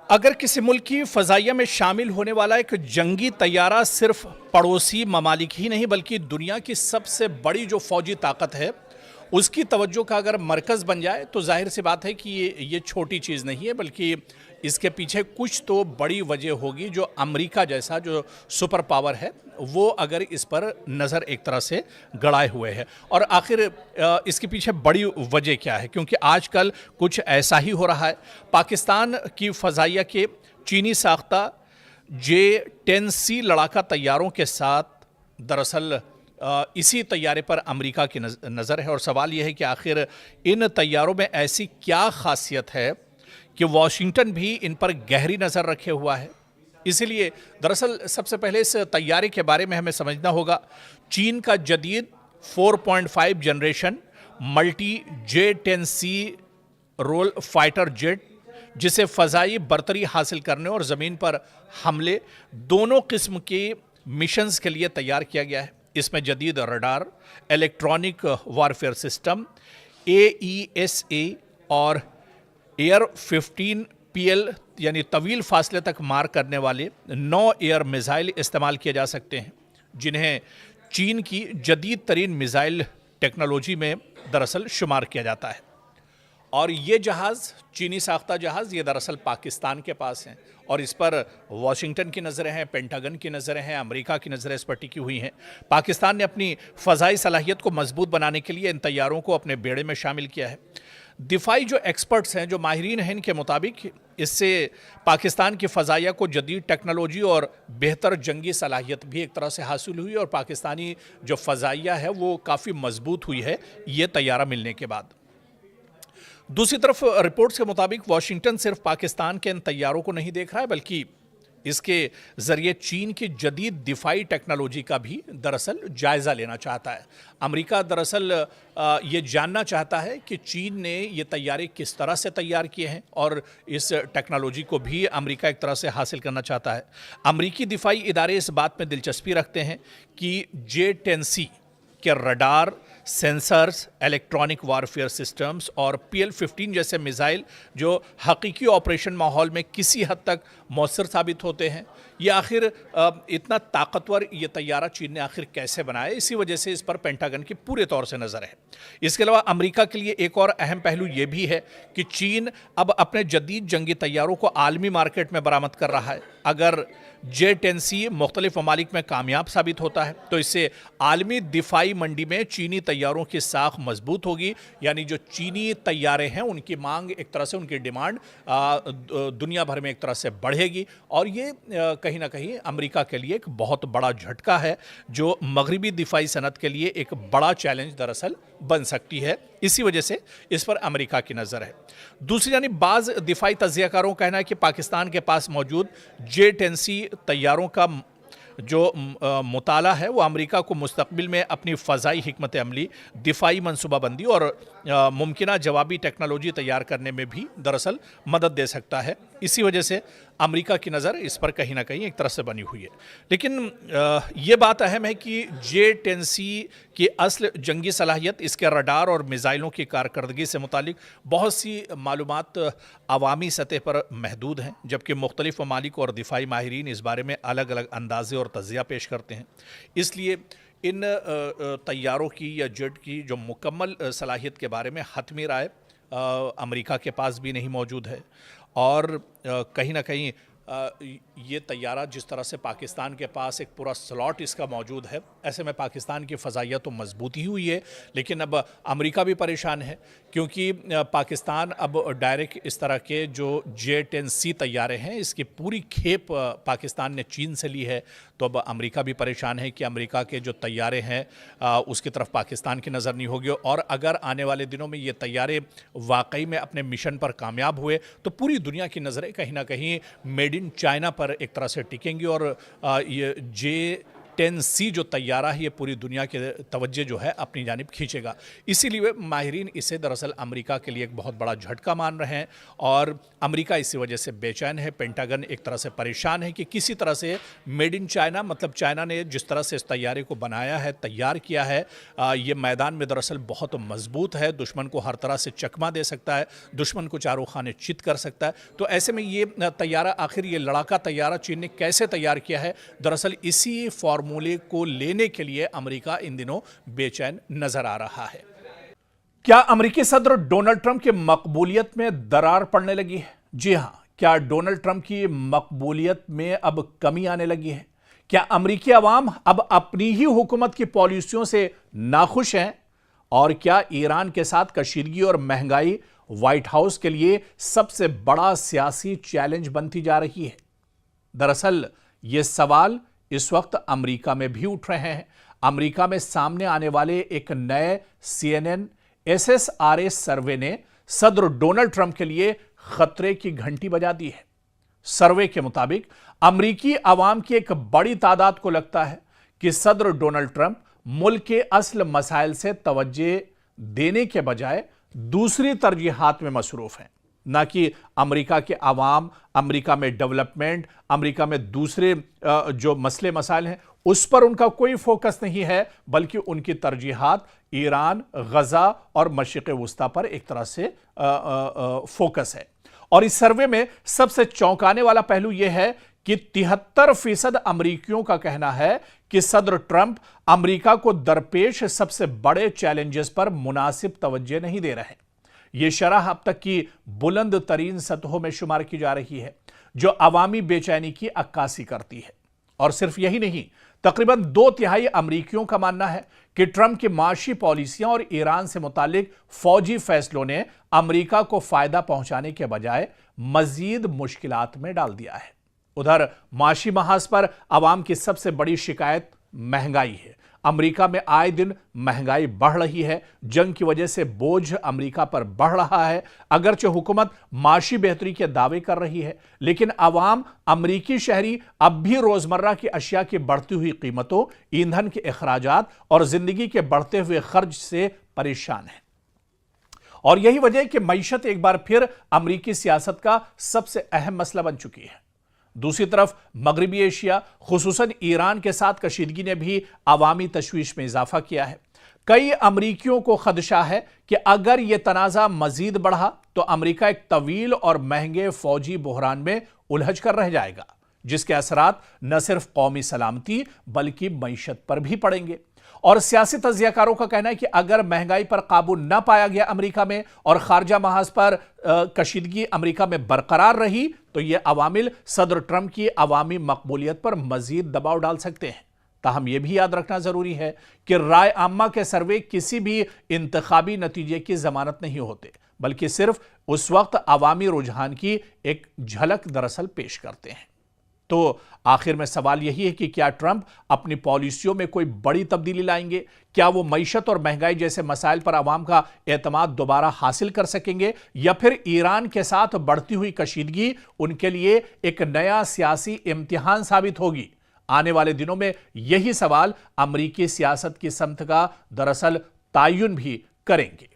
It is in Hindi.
अगर किसी मुल्क की फ़ज़ाइया में शामिल होने वाला एक जंगी तैयारा सिर्फ पड़ोसी ममालिक ही नहीं बल्कि दुनिया की सबसे बड़ी जो फ़ौजी ताकत है उसकी तवज्जो का अगर मरकज़ बन जाए तो जाहिर सी बात है कि ये छोटी चीज़ नहीं है, बल्कि इसके पीछे कुछ तो बड़ी वजह होगी। जो अमेरिका जैसा जो सुपर पावर है वो अगर इस पर नज़र एक तरह से गड़ाए हुए है। और आखिर इसके पीछे बड़ी वजह क्या है, क्योंकि आजकल कुछ ऐसा ही हो रहा है। पाकिस्तान की फ़ज़ाइया के चीनी साख्ता J-10C लड़ाका तैयारों के साथ दरअसल इसी तैयारे पर अमेरिका की नज़र है। और सवाल यह है कि आखिर इन तैयारों में ऐसी क्या खासियत है कि वाशिंगटन भी इन पर गहरी नज़र रखे हुआ है। इसीलिए दरअसल सबसे पहले इस तैयारे के बारे में हमें समझना होगा। चीन का जदीद 4.5 generation multi J-10C role fighter jet, जिसे फ़ज़ाई बरतरी हासिल करने और ज़मीन पर हमले दोनों किस्म के मिशंस के लिए तैयार किया गया है। इसमें जदीद radar, electronic warfare system, AESA और एयर 15 PL यानी तवील फासले तक मार करने वाले 9 एयर मिसाइल इस्तेमाल किए जा सकते हैं, जिन्हें चीन की जदीद तरीन मिसाइल टेक्नोलॉजी में दरअसल शुमार किया जाता है। और ये जहाज़, चीनी साख्ता जहाज़, ये दरअसल पाकिस्तान के पास हैं और इस पर वाशिंगटन की नज़रें हैं, पेंटागन की नज़रें हैं, अमेरिका की नज़रें इस पर टिकी हुई हैं। पाकिस्तान ने अपनी फ़ज़ाई सलाहियत को मजबूत बनाने के लिए इन तैयारों को अपने बेड़े में शामिल किया है। दिफाई जो एक्सपर्ट्स हैं, जो माहिरीन हैं, इनके मुताबिक इससे पाकिस्तान की फ़ज़ाइया को जदीद टेक्नोलॉजी और बेहतर जंगी सलाहियत भी एक तरह से हासिल हुई और पाकिस्तानी जो फ़ज़ाइया है वो काफ़ी मजबूत हुई है ये तैयारा मिलने के बाद। दूसरी तरफ रिपोर्ट्स के मुताबिक वाशिंगटन सिर्फ पाकिस्तान के इन तैयारों को नहीं देख रहा है, बल्कि इसके ज़रिए चीन की जदीद दिफाई टेक्नोलॉजी का भी दरअसल जायज़ा लेना चाहता है। अमेरिका दरअसल ये जानना चाहता है कि चीन ने ये तैयारे किस तरह से तैयार किए हैं और इस टेक्नोलॉजी को भी अमेरिका एक तरह से हासिल करना चाहता है। अमेरिकी दिफाई इदारे इस बात में दिलचस्पी रखते हैं कि J-10C के radar, sensors, electronic warfare systems और PL-15 जैसे मिसाइल जो हकीकी ऑपरेशन माहौल में किसी हद तक मौसर साबित होते हैं, ये आखिर इतना ताकतवर ये तैयारा चीन ने आखिर कैसे बनाया, इसी वजह से इस पर पेंटागन की पूरे तौर से नज़र है। इसके अलावा अमेरिका के लिए एक और अहम पहलू ये भी है कि चीन अब अपने जदीद जंगी तैयारों को आलमी मार्केट में बरामद कर रहा है। अगर J-10C मुख्तलिफ ममालिक में कामयाब साबित होता है तो इससे आलमी दिफाई मंडी में चीनी तैयारों की साख मजबूत होगी, यानी जो चीनी तैयारे हैं उनकी मांग एक तरह से, उनकी डिमांड दुनिया भर में एक तरह से बढ़ेगी। और ये कहीं ना कहीं अमेरिका के लिए एक बहुत बड़ा झटका है जो मगरबी दिफाई सनत के लिए एक बड़ा चैलेंज दरअसल बन सकती है। इसी वजह से इस पर अमेरिका की नज़र है। दूसरी जानिब बाज़ दिफाई तज्ज़ियाकारों का कहना है कि पाकिस्तान के पास मौजूद J-10C तैयारों का जो मुताला है वो अमेरिका को मुस्तकबिल में अपनी फ़ज़ाई हिकमत अमली, दिफाई मनसूबाबंदी और मुमकिना जवाबी टेक्नोलॉजी तैयार करने में भी दरअसल मदद दे सकता है। इसी वजह से अमेरिका की नज़र इस पर कहीं ना कहीं एक तरह से बनी हुई है। लेकिन ये बात अहम है कि J-10C की असल जंगी सलाहियत, इसके रडार और मिसाइलों की कारकर्दगी से मुतालिक बहुत सी मालूमात अवामी सतह पर महदूद हैं, जबकि मुख्तलिफ ममालिक और दिफाई माहिरीन इस बारे में अलग अलग अंदाजे और तज़िया पेश करते हैं। इसलिए इन तैयारों की या जेट की जो मुकम्मल सलाहियत के बारे में हतमी राय अमेरिका के पास भी नहीं मौजूद है। और कहीं ना कहीं ये तैयारा जिस तरह से पाकिस्तान के पास एक पूरा स्लॉट इसका मौजूद है, ऐसे में पाकिस्तान की फ़ज़ाइया तो मजबूत ही हुई है, लेकिन अब अमेरिका भी परेशान है क्योंकि पाकिस्तान अब डायरेक्ट इस तरह के जो J-10C तैयारे हैं इसकी पूरी खेप पाकिस्तान ने चीन से ली है। तो अब अमेरिका भी परेशान है कि अमेरिका के जो तैयारे हैं उसकी तरफ पाकिस्तान की नज़र नहीं होगी, और अगर आने वाले दिनों में ये तैयारे वाकई में अपने मिशन पर कामयाब हुए तो पूरी दुनिया की नज़रें कहीं ना कहीं मेड इन चाइना पर एक तरह से टिकेंगी और ये 10C जो तैयारा है ये पूरी दुनिया के तवज्जो जो है अपनी जानिब खींचेगा। इसीलिए माहिरीन इसे दरअसल अमेरिका के लिए एक बहुत बड़ा झटका मान रहे हैं और अमेरिका इसी वजह से बेचैन है। पेंटागन एक तरह से परेशान है कि किसी तरह से मेड इन चाइना, मतलब चाइना ने जिस तरह से इस तैयारे को बनाया है, तैयार किया है, ये मैदान में दरअसल बहुत मजबूत है, दुश्मन को हर तरह से चकमा दे सकता है, दुश्मन को चारों खाने चित कर सकता है। तो ऐसे में ये तैयारा, आखिर ये लड़ाका तैयारा चीन ने कैसे तैयार किया है, दरअसल इसी फॉर्मूले को लेने के लिए अमेरिका इन दिनों बेचैन नजर आ रहा है। क्या अमेरिकी सदर डोनाल्ड ट्रंप की मकबूलियत में दरार पड़ने लगी है? जी हां, क्या डोनाल्ड ट्रंप की मकबूलियत में अब कमी आने लगी है? क्या अमेरिकी अवाम अब अपनी ही हुकूमत की पॉलिसियों से नाखुश हैं? और क्या ईरान के साथ कशीदगी और महंगाई व्हाइट हाउस के लिए सबसे बड़ा सियासी चैलेंज बनती जा रही है? दरअसल ये सवाल इस वक्त अमेरिका में भी उठ रहे हैं। अमेरिका में सामने आने वाले एक नए CNN SSRA सर्वे ने सदर डोनाल्ड ट्रंप के लिए खतरे की घंटी बजा दी है। सर्वे के मुताबिक अमेरिकी अवाम की एक बड़ी तादाद को लगता है कि सदर डोनाल्ड ट्रंप मुल्क के असल मसाइल से तवज्जो देने के बजाय दूसरी तरजीहात में मसरूफ हैं। ना कि अमेरिका के अवाम, अमेरिका में डेवलपमेंट, अमेरिका में दूसरे जो मसले मसाइल हैं उस पर उनका कोई फोकस नहीं है, बल्कि उनकी तरजीहात ईरान, गजा और मशरिक़ वुस्ता पर एक तरह से फोकस है। और इस सर्वे में सबसे चौंकाने वाला पहलू यह है कि 73% अमेरिकियों का कहना है कि सदर ट्रंप अमेरिका को दरपेश सबसे बड़े चैलेंजेस पर मुनासिब तवज्जो नहीं दे रहे। यह शरह अब तक की बुलंद तरीन सतहों में शुमार की जा रही है, जो अवामी बेचैनी की अक्कासी करती है। और सिर्फ यही नहीं, तकरीबन 2/3 अमेरिकियों का मानना है कि ट्रंप की माशी पॉलिसियां और ईरान से मुतालिक फौजी फैसलों ने अमेरिका को फायदा पहुंचाने के बजाय मजीद मुश्किलात में डाल दिया है। उधर माशी महाज पर अवाम की सबसे बड़ी शिकायत महंगाई है। अमेरिका में आए दिन महंगाई बढ़ रही है। जंग की वजह से बोझ अमेरिका पर बढ़ रहा है। अगरचे हुकूमत माशी बेहतरी के दावे कर रही है, लेकिन अवाम, अमेरिकी शहरी अब भी रोजमर्रा की अशिया की बढ़ती हुई कीमतों, ईंधन के अखराजात और जिंदगी के बढ़ते हुए खर्च से परेशान है। और यही वजह है कि मईशत एक बार फिर अमेरिकी सियासत का सबसे अहम मसला बन चुकी है। दूसरी तरफ मगरबी एशिया, खुसूसन ईरान के साथ कशीदगी ने भी अवामी तशवीश में इजाफा किया है। कई अमरीकियों को खदशा है कि अगर यह तनाज़ा मजीद बढ़ा तो अमेरिका एक तवील और महंगे फौजी बहरान में उलझ कर रह जाएगा, जिसके असरात न सिर्फ कौमी सलामती बल्कि मईशत पर भी पड़ेंगे। और सियासी तज्जियाकारों का कहना है कि अगर महंगाई पर काबू न पाया गया अमेरिका में और खारजा महाज पर कशीदगी अमेरिका में बरकरार रही तो यह अवामिल सदर ट्रंप की अवामी मकबूलियत पर मजीद दबाव डाल सकते हैं। ताहम यह भी याद रखना जरूरी है कि राय आम्मा के सर्वे किसी भी इंतखाबी नतीजे की जमानत नहीं होते, बल्कि सिर्फ उस वक्त अवामी रुझान की एक झलक दरअसल पेश करते हैं। तो आखिर में सवाल यही है कि क्या ट्रंप अपनी पॉलिसियों में कोई बड़ी तब्दीली लाएंगे? क्या वो मईशत और महंगाई जैसे मसाइल पर आवाम का एतमाद दोबारा हासिल कर सकेंगे, या फिर ईरान के साथ बढ़ती हुई कशीदगी उनके लिए एक नया सियासी इम्तिहान साबित होगी? आने वाले दिनों में यही सवाल अमेरिकी सियासत की समत का दरअसल तायुन भी करेंगे।